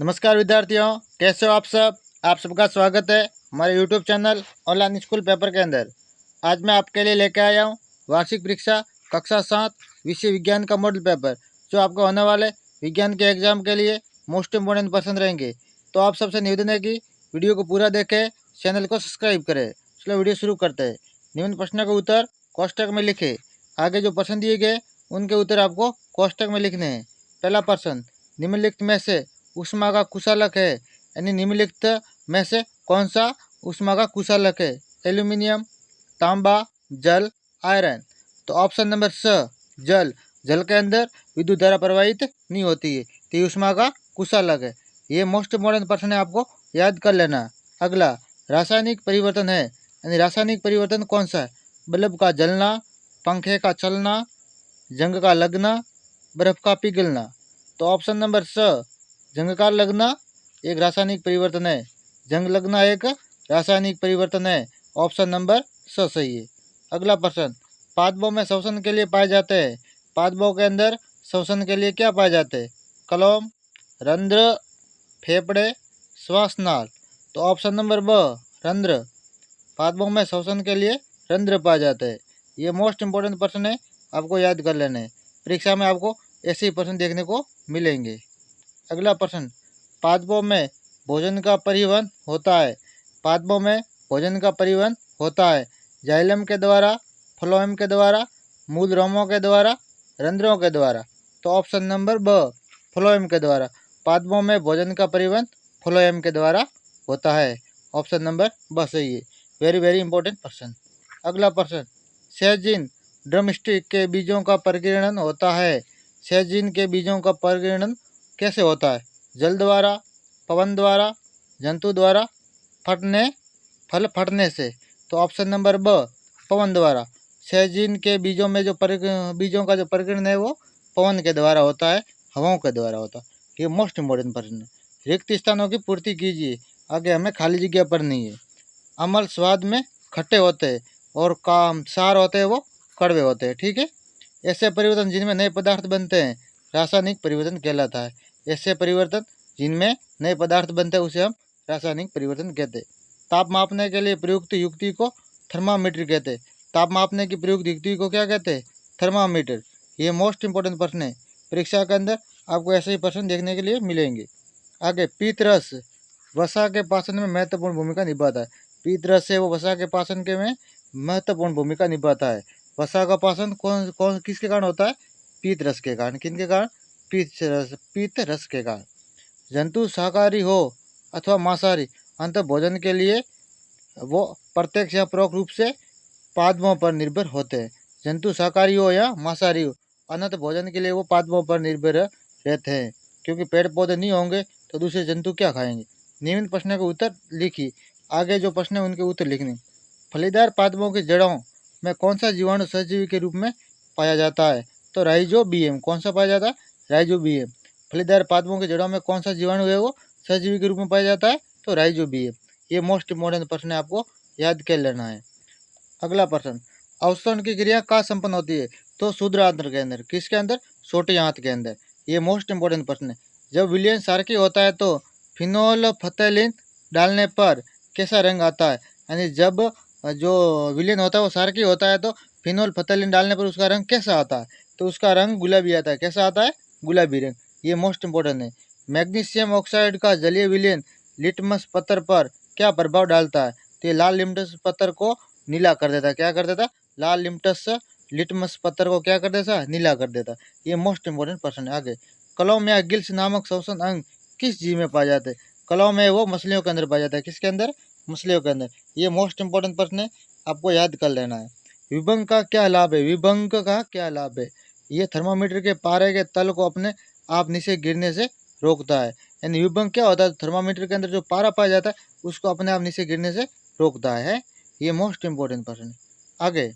नमस्कार विद्यार्थियों, कैसे हो आप सब। आप सबका स्वागत है हमारे YouTube channel online school paper के अंदर। आज मैं आपके लिए लेकर आया हूँ वार्षिक परीक्षा कक्षा 7 विषय विज्ञान का मॉडल पेपर, जो आपको होने वाले विज्ञान के एग्जाम के लिए मोस्ट इम्पोर्टेंट पर्सन रहेंगे। तो आप सबसे निवेदन है कि वीडियो को पूरा देखें, चैनल को सब्सक्राइब करें। चलो वीडियो शुरू करते हैं। निम्न प्रश्न का उत्तर कोष्टक में लिखे। आगे जो प्रश्न दिए गए उनके उत्तर आपको कोष्टक में लिखने हैं। पहला प्रश्न, निम्नलिखित में से ऊष्मा का कुचालक है, यानी निम्नलिखित में से कौन सा ऊष्मा का कुचालक है। एल्यूमिनियम, तांबा, जल, आयरन। तो ऑप्शन नंबर स जल। जल के अंदर विद्युत धारा प्रवाहित नहीं होती है, तो ये ऊष्मा का कुचालक है। ये मोस्ट इम्पोर्टेंट प्रश्न है, आपको याद कर लेना। अगला, रासायनिक परिवर्तन है, यानी रासायनिक परिवर्तन कौन सा है। बल्ब का जलना, पंखे का चलना, जंग का लगना, बर्फ का पिघलना। तो ऑप्शन नंबर स जंग का लगना एक रासायनिक परिवर्तन है। जंग लगना एक रासायनिक परिवर्तन है। ऑप्शन नंबर स सही है। अगला प्रश्न, पादपों में श्वसन के लिए पाए जाते हैं। पादपों के अंदर श्वसन के लिए क्या पाए जाते हैं। कलोम, रंध्र, फेफड़े, श्वासनाल। तो ऑप्शन नंबर ब रंध्र। पादपों में श्वसन के लिए रंध्र पाए जाते हैं। ये मोस्ट इम्पोर्टेंट प्रश्न है, आपको याद कर लेना है। परीक्षा में आपको ऐसे ही प्रश्न देखने को मिलेंगे। अगला प्रश्न, पादपों में भोजन का परिवहन होता है। पादपों में भोजन का परिवहन होता है जाइलम के द्वारा, फ्लोएम के द्वारा, मूल रोमों के द्वारा, रंध्रों के द्वारा। तो ऑप्शन नंबर ब फ्लोएम के द्वारा। पादपों में भोजन का परिवहन फ्लोएम के द्वारा होता है। ऑप्शन नंबर ब सही है। वेरी वेरी इंपॉर्टेंट प्रश्न। अगला प्रश्न, सहजिन ड्रमस्टिक के बीजों का परिकीर्णन होता है। सहजिन के बीजों का परिकीर्णन कैसे होता है। जल द्वारा, पवन द्वारा, जंतु द्वारा, फल फटने से। तो ऑप्शन नंबर ब पवन द्वारा। सहजिन के बीजों में जो बीजों का जो परिकीर्णन है वो पवन के द्वारा होता है, हवाओं के द्वारा होता है। ये मोस्ट इम्पोर्टेंट प्रश्न है। रिक्त स्थानों की पूर्ति कीजिए। आगे हमें खाली जगह पढ़नी है। अम्ल स्वाद में खट्टे होते हैं और काम सार होते हैं वो कड़वे होते हैं। ठीक है। ऐसे परिवर्तन जिनमें नए पदार्थ बनते हैं रासायनिक परिवर्तन कहलाता है। ऐसे परिवर्तन जिनमें नए पदार्थ बनते हैं उसे हम रासायनिक परिवर्तन कहते हैं। ताप मापने के लिए प्रयुक्त युक्ति को थर्मामीटर कहते हैं। ताप मापने की प्रयुक्त युक्ति को क्या कहते हैं। थर्मामीटर। ये मोस्ट इंपॉर्टेंट प्रश्न है। परीक्षा के अंदर आपको ऐसे ही प्रश्न देखने के लिए मिलेंगे। आगे, पीतरस वसा के पाचन में महत्वपूर्ण भूमिका निभाता है। पीतरस है वो वसा के पाचन के में महत्वपूर्ण भूमिका निभाता है। वसा का पाचन कौन कौन किसके कारण होता है। पीत रस के कारण। किनके कारण। पीत रस के कारण। जंतु शाकाहारी हो अथवा मांसाहारी, अंत भोजन के लिए वो प्रत्यक्ष या परोक्ष रूप से पादपों पर निर्भर होते हैं। जंतु शाकाहारी हो या मांसाहारी हो, अनंत भोजन के लिए वो पादपों पर निर्भर रहते हैं, क्योंकि पेड़ पौधे नहीं होंगे तो दूसरे जंतु क्या खाएंगे। निम्न प्रश्न के उत्तर लिखिए। आगे जो प्रश्न है उनके उत्तर लिखने। फलीदार पादपों की जड़ों में कौन सा जीवाणु सहजीवी के रूप में पाया जाता है। तो राइजोबियम। कौन सा पाया जाता है। राइजोबियम। फलीदार पादपों की जड़ों में कौन सा जीवाणु है वो सहजीवी के रूप में पाया जाता है। तो राइजोबियम। ये मोस्ट इम्पोर्टेंट प्रश्न है, आपको याद कर लेना है। अगला प्रश्न, अवशोषण की क्रिया कहाँ संपन्न होती है। तो शूद्र आंत्र के अंदर। किसके अंदर। छोटे आंत के अंदर। ये मोस्ट इम्पोर्टेंट प्रश्न है। जब विलयन सारकी होता है तो फिनोल फथैलिन डालने पर कैसा रंग आता है। यानी जब जो विलयन होता है वो सारकी होता है तो फिनोल फथैलिन डालने पर उसका रंग कैसा आता है। तो उसका रंग गुलाबी आता है। कैसा आता है। गुलाबी रंग। ये मोस्ट इम्पोर्टेंट है। मैग्नीशियम ऑक्साइड का जलीय विलयन लिटमस पत्थर पर क्या प्रभाव डालता है। तो ये लाल लिटमस पत्थर को नीला कर देता है। क्या कर देता। लाल लिटमस पत्थर को क्या कर देता। नीला कर देता। ये मोस्ट इम्पोर्टेंट प्रश्न है। आगे, कलोम या गिल्स नामक श्वसन अंग किस जीव में पाए जाते हैं। कलोम है वो मछलियों के अंदर पाया जाता है। किसके अंदर। मछलियों के अंदर। ये मोस्ट इंपॉर्टेंट प्रश्न है, आपको याद कर लेना है। विभंग का क्या लाभ है। विभंग का क्या लाभ है। ये थर्मामीटर के पारे के तल को अपने आप नीचे गिरने से रोकता है। यानी विभंग क्या होता है। थर्मामीटर के अंदर जो पारा पाया जाता है उसको अपने आप नीचे गिरने से रोकता है। ये मोस्ट इंपॉर्टेंट प्रश्न है। आगे,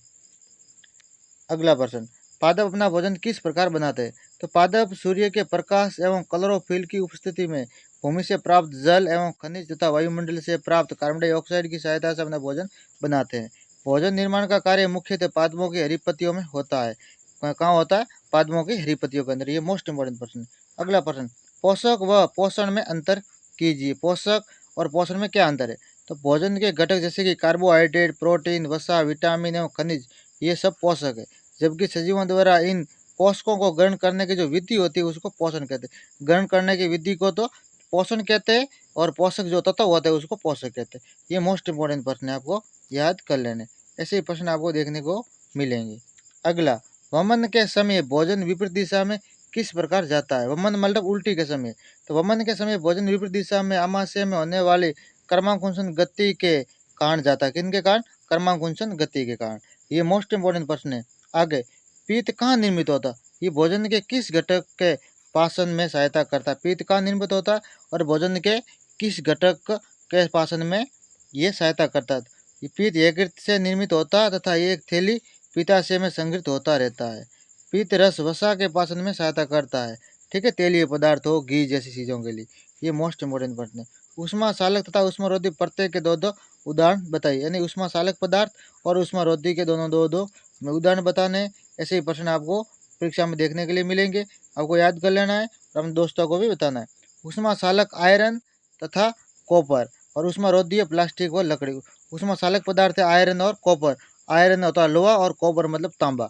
अगला प्रश्न, पादप अपना भोजन किस प्रकार बनाते हैं। तो पादप सूर्य के प्रकाश एवं क्लोरोफिल की उपस्थिति में भूमि से प्राप्त जल एवं खनिज तथा वायुमंडल से प्राप्त कार्बन डाइऑक्साइड की सहायता से अपना भोजन बनाते हैं। भोजन निर्माण का कार्य मुख्यतः पादपों की हरी पत्तियों में होता है। कहाँ होता है। पादपों की हरी पत्तियों के अंदर। ये मोस्ट इंपोर्टेंट प्रश्न है। अगला प्रश्न, पोषक व पोषण में अंतर कीजिए। पोषक और पोषण में क्या अंतर है? तो भोजन के घटक जैसे कि कार्बोहाइड्रेट, प्रोटीन, वसा, विटामिन एवं खनिज, ये सब पोषक है, जबकि सजीवों द्वारा इन पोषकों को ग्रहण करने की जो विधि होती है उसको पोषण कहते हैं। ग्रहण करने की विधि को तो पोषण कहते हैं और पोषक जो तत्व होता है उसको पोषक कहते हैं। ये मोस्ट इंपॉर्टेंट प्रश्न है, आपको याद कर लेने। ऐसे ही प्रश्न आपको देखने को मिलेंगे। अगला, वमन के समय भोजन विपरीत दिशा में किस प्रकार जाता है? वमन मतलब उल्टी के समय। तो वमन के समय भोजन विपरीत दिशा में आमाशय में होने वाली कर्माकुंचन गति के कारण जाता है। किनके कारण? कर्माकुंचन गति के कारण। ये मोस्ट इंपॉर्टेंट प्रश्न है। आगे, पित्त कहाँ निर्मित होता है? ये भोजन के किस घटक के पाचन में सहायता करता है? पित्त कहाँ निर्मित होता है और भोजन के किस घटक के पाचन में ये सहायता करता है? ये पित्त यकृत से निर्मित होता है तथा ये एक थैली पित्ताशय में संग्रहित होता रहता है। पित्त रस वसा के पाचन में सहायता करता है। ठीक है, तेलीय पदार्थ हो, घी जैसी चीजों के लिए। ये मोस्ट इंपोर्टेंट प्रश्न है। ऊष्मा सालक तथा ऊष्मारोधी प्रत्यय के दो दो उदाहरण बताइए। यानी ऊष्मा सालक पदार्थ और ऊष्मारोधी के दोनों दो दो में उदाहरण बताने। ऐसे ही प्रश्न आपको परीक्षा में देखने के लिए मिलेंगे। आपको याद कर लेना है और अपने दोस्तों को भी बताना है। ऊष्मा सालक आयरन तथा कॉपर और ऊष्मारोधी प्लास्टिक व लकड़ी। ऊष्मा सालक पदार्थ है आयरन और कॉपर। आयरन होता है लोहा और कॉपर मतलब तांबा।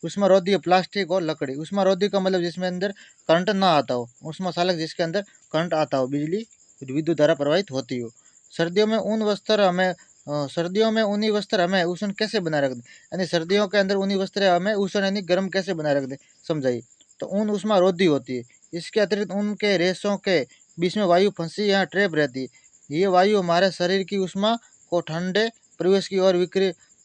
ऊष्मारोधी प्लास्टिक और लकड़ी। ऊष्मारोधी का मतलब जिसमें अंदर करंट ना आता हो। ऊष्मा सालक जिसके अंदर करंट आता हो, बिजली विद्युत धारा प्रवाहित होती हो। सर्दियों में सर्दियों में ऊनी वस्त्र हमें उष्ण कैसे बनाए रख दें? यानी सर्दियों के अंदर ऊनी वस्त्र हमें उष्ण यानी गर्म कैसे बनाए रख दें, समझाइए। तो ऊन ऊष्मारोधी होती है। इसके अतिरिक्त ऊन के रेशों के बीच में वायु फंसी या ट्रैप रहती है। ये वायु हमारे शरीर की ऊष्मा को ठंडे प्रवेश की ओर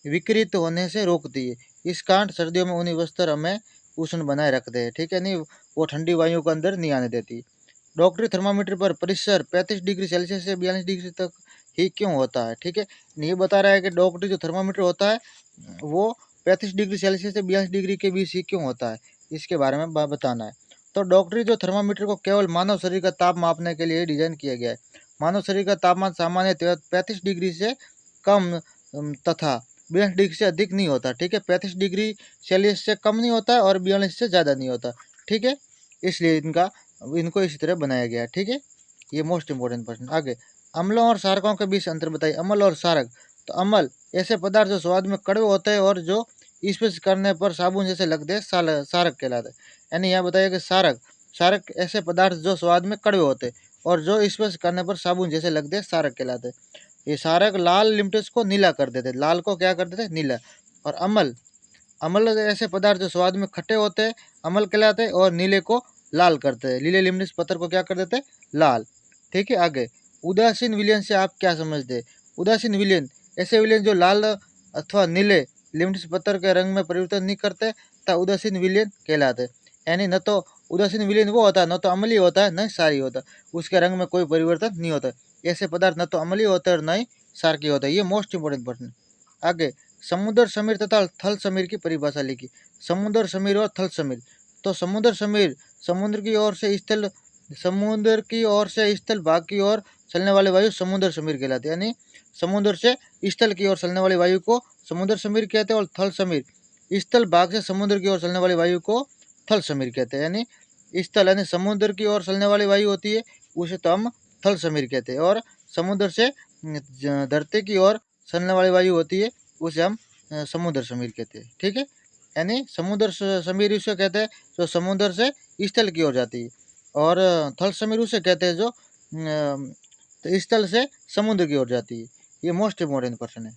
विकृत होने से रोकती है। इस कारण सर्दियों में ऊनी वस्त्र हमें उष्ण बनाए रखते हैं। ठीक है, नहीं वो ठंडी वायु को अंदर नहीं आने देती। डॉक्टरी थर्मामीटर पर प्रेशर 35 डिग्री सेल्सियस से 42 डिग्री तक ही क्यों होता है? ठीक है, ये बता रहा है कि डॉक्टरी जो थर्मामीटर होता है वो 35 डिग्री सेल्सियस से 42 डिग्री के बीच ही क्यों होता है, इसके बारे में बताना है। तो डॉक्टरी जो थर्मामीटर को केवल मानव शरीर का ताप मापने के लिए डिजाइन किया गया है। मानव शरीर का तापमान सामान्य 35 डिग्री से कम तथा 42 डिग्री से अधिक नहीं होता। ठीक है, 35 डिग्री सेल्सियस से कम नहीं होता और 42 से ज़्यादा नहीं होता। ठीक है, इसलिए इनको इसी तरह बनाया गया है। ठीक है, ये मोस्ट इंपॉर्टेंट प्रश्न। आगे, अम्लों और क्षारकों के बीच अंतर बताइए। अम्ल और क्षारक। तो अम्ल ऐसे पदार्थ जो स्वाद में कड़वे होते हैं और जो स्पर्श करने पर साबुन जैसे लगते हैं, क्षारक कहलाते हैं। यानी यहाँ बताइए कि क्षारक ऐसे पदार्थ जो स्वाद में कड़वे होते हैं और जो स्पर्श करने पर साबुन जैसे लगते हैं, क्षारक कहलाते हैं। ये क्षारक लाल लिमिटेस को नीला कर देते, लाल को क्या कर देते, नीला। और अम्ल ऐसे पदार्थ जो स्वाद में खट्टे होते हैं, अम्ल कहलाते हैं, और नीले को लाल करते हैं। लीले लिमनिस पत्थर को क्या कर देते हैं, लाल। ठीक है, आगे, उदासीन विलयन से आप क्या समझते हैं? उदासीन विलयन ऐसे विलयन जो लाल अथवा नीले लिमनिस पत्थर के रंग में परिवर्तन नहीं करते तथा उदासीन विलयन कहलाते हैं। यानी न तो उदासीन विलयन वो होता है, न तो अम्लीय होता है, न क्षारीय होता है, उसके रंग में कोई परिवर्तन नहीं होता। ऐसे पदार्थ न तो अम्लीय होते हैं और न ही क्षारकीय होता है। ये मोस्ट इंपोर्टेंट प्रश्न। आगे, समुद्र समीर तथा थल समीर की परिभाषा लिखी। समुद्र समीर और थल समीर। तो समुद्र समीर समुद्र की ओर से स्थल भाग की ओर चलने वाले वायु समुद्र समीर कहलाते हैं। यानी समुद्र से स्थल की ओर चलने वाली वायु को समुद्र समीर कहते हैं और थल समीर स्थल भाग से समुद्र की ओर चलने वाली वायु को थल समीर कहते हैं। यानी स्थल यानी समुद्र की ओर चलने वाली वायु होती है, उसे तो हम थल समीर कहते हैं। और समुद्र से धरती की ओर चलने वाली वायु होती है, उसे हम समुद्र समीर कहते हैं। ठीक है, यानी समुद्र समीर उसे कहते हैं जो समुद्र से स्थल की ओर जाती है, और थल समीर उसे कहते हैं जो स्थल से समुद्र की ओर जाती है। ये मोस्ट इम्पोर्टेंट क्वेश्चन है।